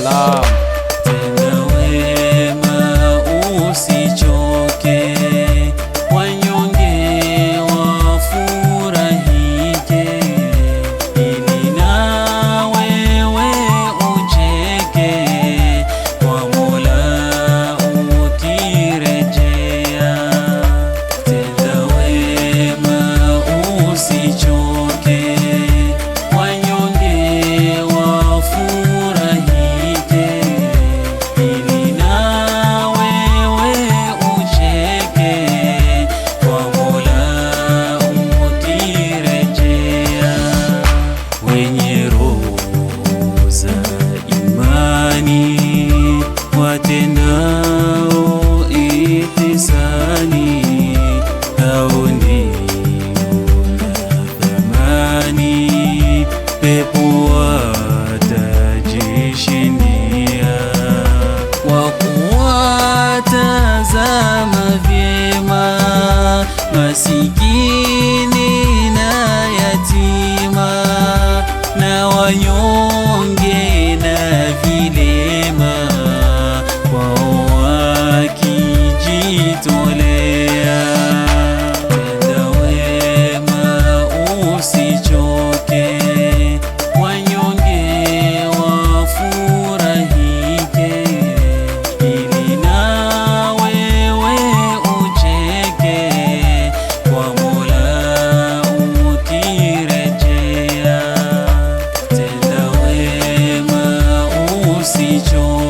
salam. Tenda wema usichoke, wanyonge wafurahike, ili na wewe ucheke, kwa Mola ukirejea. Tenda wema usichoke, wanyonge wafurahike, ili na wewe ucheke, kwa Mola ukirejea. Wenye roho za imani watendao ihsani, hao ndio na thamani, pepo watajishindia. Kwa kuwatazama vyema masikini na yatima, na wanyonge na vilema, kwao wakijitolea. Tenda wema usichoke, wanyonge wafurahike, ili na wewe ucheke, kwa Mola ukirejea. Tenda wema usichoke,